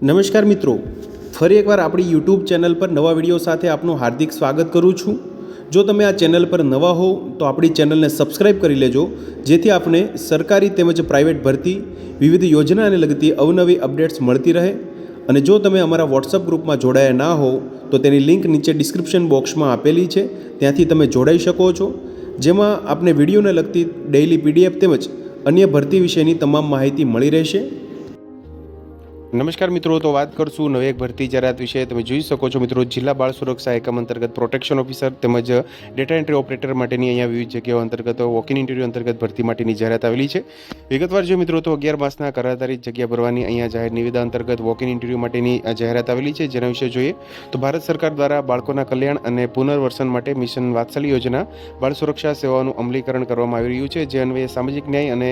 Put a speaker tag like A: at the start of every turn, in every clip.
A: નમસ્કાર મિત્રો, ફરી એકવાર આપણી યુટ્યુબ ચેનલ પર નવા વિડીયો સાથે આપનું હાર્દિક સ્વાગત કરું છું। જો તમે આ ચેનલ પર નવા હો તો આપણી ચેનલને સબસ્ક્રાઈબ કરી લેજો, જેથી આપને સરકારી તેમજ પ્રાઇવેટ ભરતી, વિવિધ યોજનાને લગતી અવનવી અપડેટ્સ મળતી રહે। અને જો તમે અમારા વોટ્સઅપ ગ્રુપમાં જોડાયા ના હો તો તેની લિંક નીચે ડિસ્ક્રિપ્શન બોક્સમાં આપેલી છે, ત્યાંથી તમે જોડાઈ શકો છો, જેમાં આપને વિડીયોને લગતી ડેઇલી પીડીએફ તેમજ અન્ય ભરતી વિશેની તમામ માહિતી મળી રહેશે। નમસ્કાર મિત્રો, તો વાત કરશું નવી એક ભરતી જાહેરાત વિશે। તમે જોઈ શકો છો મિત્રો, જિલ્લા બાળ સુરક્ષા એકમ અંતર્ગત પ્રોટેક્શન ઓફિસર તેમજ ડેટા એન્ટ્રી ઓપરેટર માટેની અહીંયા વિવિધ જગ્યાઓ અંતર્ગત વોક ઇન ઇન્ટરવ્યૂ અંતર્ગત ભરતી માટેની જાહેરાત આવેલી છે। વિગતવાર જો મિત્રો તો 11 માસના કરાર આધારિત જગ્યા ભરવાની અહીંયા જાહેર નિવેદન અંતર્ગત વોક ઇન ઇન્ટરવ્યૂ માટેની જાહેરાત આવેલી છે। જેના વિશે જોઈએ તો ભારત સરકાર દ્વારા બાળકોના કલ્યાણ અને પુનર્વસન માટે મિશન વાત્સલ્ય યોજના બાળ સુરક્ષા સેવાઓનું અમલીકરણ કરવામાં આવી રહ્યું છે, જે અન્વયે સામાજિક ન્યાય અને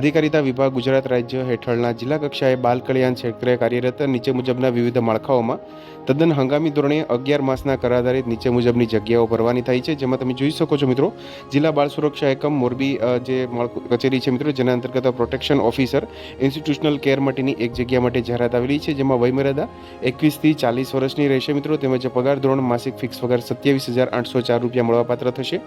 A: અધિકારીતા વિભાગ ગુજરાત રાજ્ય હેઠળના જિલ્લા કક્ષાએ બાલ કલ્યાણ ક્ષેત્રે કાર્યરત નીચે મુજબના વિવિધ માળખાઓમાં તદ્દન હંગામી ધોરણે 11 માસના કરાર આધારિત નીચે મુજબની જગ્યાઓ ભરવાની થાય છે। જેમાં તમે જોઈ શકો છો મિત્રો, જિલ્લા બાળ સુરક્ષા એકમ મોરબી જે કચેરી છે મિત્રો, જેના અંતર્ગત પ્રોટેક્શન ઓફિસર ઇન્સ્ટિટ્યુશનલ કેર માટેની એક જગ્યા માટે જાહેરાત આવેલી છે, જેમાં વયમર્યાદા 21 થી 40 વર્ષની રહેશે મિત્રો। તેમજ પગાર ધોરણ માસિક ફિક્સ પગાર 27,804 રૂપિયા મળવાપાત્ર થશે।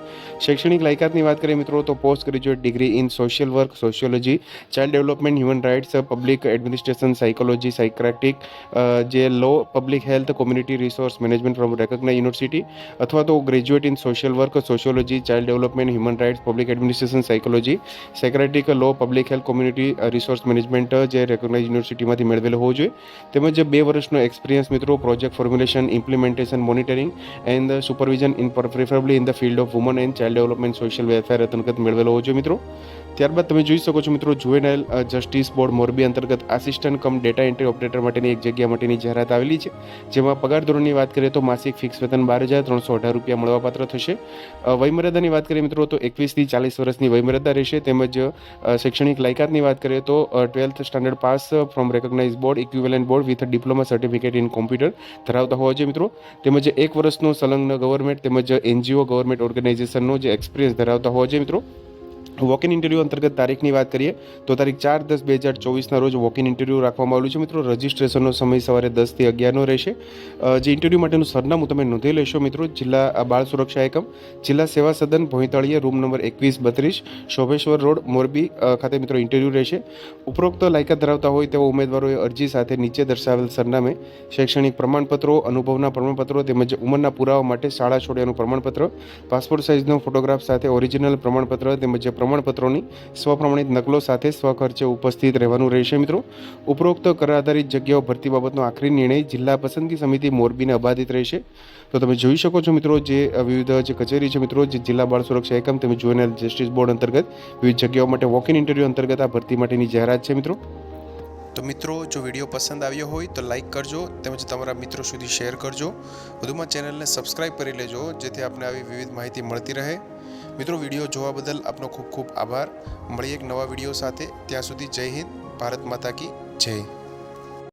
A: શૈક્ષણિક લાયકાતની વાત કરીએ મિત્રો તો post graduate degree in social work, sociology, child development, human rights, public administration, psychology, psychiatric, જે law, public health, community resource management from recognise university, અથવા તો graduate in social work, sociology, child development, human rights, public administration, psychology, psychiatric, law, public health, community resource management જે recognise યુનિવર્સિટીમાંથી મેળવેલો હોવો જોઈએ। તેમજ 2 વર્ષનો એક્સપિરિયન્સ મિત્રો project formulation, implementation, monitoring and supervision in preferably in the field of woman and child development social welfare અંતર્ગત મેળવેલો હોવો જોઈએ મિત્રો। ત્યારબાદ તમે જોઈ શકો છો મિત્રો, જુવેનાઇલ જસ્ટિસ બોર્ડ મોરબી અંતર્ગત આસિસ્ટન્ટ કમ ડેટા એન્ટ્રી ઓપરેટર માટેની એક જગ્યા માટેની જાહેરાત આવેલી છે, જેમાં પગાર ધોરણની વાત કરીએ તો માસિક ફિક્સ વેતન 12,318 રૂપિયા મળવાપાત્ર થશે। વયમર્યાદાની વાત કરીએ મિત્રો તો 21 થી 40 વર્ષની વયમર્યાદા રહેશે। તેમજ શૈક્ષણિક લાયકાતની વાત કરીએ તો 12th standard pass from recognise board, equivalent board with diploma certificate in computer ધરાવતા હોવા જોઈએ મિત્રો। તેમજ 1 વર્ષનો સંલગ્ન ગવર્મેન્ટ તેમજ એનજીઓ ગવર્મેન્ટ ઓર્ગેનાઇઝેશનનો જે એક્સપિરિયન્સ ધરાવતા હોવા જોઈએ મિત્રો। વોક ઇન ઇન્ટરવ્યૂ અંતર્ગત તારીખની વાત કરીએ તો તારીખ 4/10/2024ના રોજ વોક ઇન ઇન્ટરવ્યૂ રાખવામાં આવેલું છે મિત્રો। રજિસ્ટ્રેશનનો સમય સવારે 10 થી 11નો રહેશે। જે ઇન્ટરવ્યૂ માટેનું સરનામું તમે નોંધી લેશો મિત્રો, જિલ્લા બાળ સુરક્ષા એકમ, જિલ્લા સેવા સદન, ભોંયતાળીયા, room number 2132, Shobheshwar road, Morbi ખાતે મિત્રો ઇન્ટરવ્યૂ રહેશે। ઉપરોક્ત લાયકાત ધરાવતા હોય તેવા ઉમેદવારોએ અરજી સાથે નીચે દર્શાવેલ સરનામે શૈક્ષણિક પ્રમાણપત્રો, અનુભવના પ્રમાણપત્રો તેમજ ઉંમરના પુરાવા માટે શાળા છોડ્યાનું પ્રમાણપત્ર, પાસપોર્ટ સાઇઝનો ફોટોગ્રાફ સાથે ઓરિજિનલ પ્રમાણપત્ર તેમજ પ્રમાણપત્રોની સ્વપ્રમાણિત નકલો સાથે સ્વખર્ચે ઉપસ્થિત રહેવાનું રહેશે મિત્રો। ઉપરોક્ત કરાર આધારિત જગ્યાઓ ભરતી બાબતનો આખરી નિર્ણય જિલ્લા પસંદગી સમિતિ મોરબીને અબાધિત રહેશે। તો તમે જોઈ શકો છો મિત્રો, જે વિવિધ જે કચેરી છે મિત્રો, જે જિલ્લા બાળ સુરક્ષા એકમ તેમજ જુવેનાઇલ જસ્ટિસ બોર્ડ અંતર્ગત વિવિધ જગ્યાઓ માટે વોક ઇન ઇન્ટરવ્યૂ અંતર્ગત આ ભરતી માટેની જાહેરાત છે મિત્રો। તો મિત્રો, જો વિડીયો પસંદ આવ્યો હોય તો લાઇક કરજો તેમજ તમારા મિત્રો સુધી શેર કરજો। વધુમાં ચેનલને સબસ્ક્રાઈબ કરી લેજો, જેથી આપને આવી વિવિધ માહિતી મળતી રહે। મિત્રો, વિડીયો જોવા બદલ આપનો ખૂબ ખૂબ આભાર। મળીએ એક નવા વિડીયો સાથે, ત્યાં સુધી જય હિન્દ, ભારત માતા કી જય।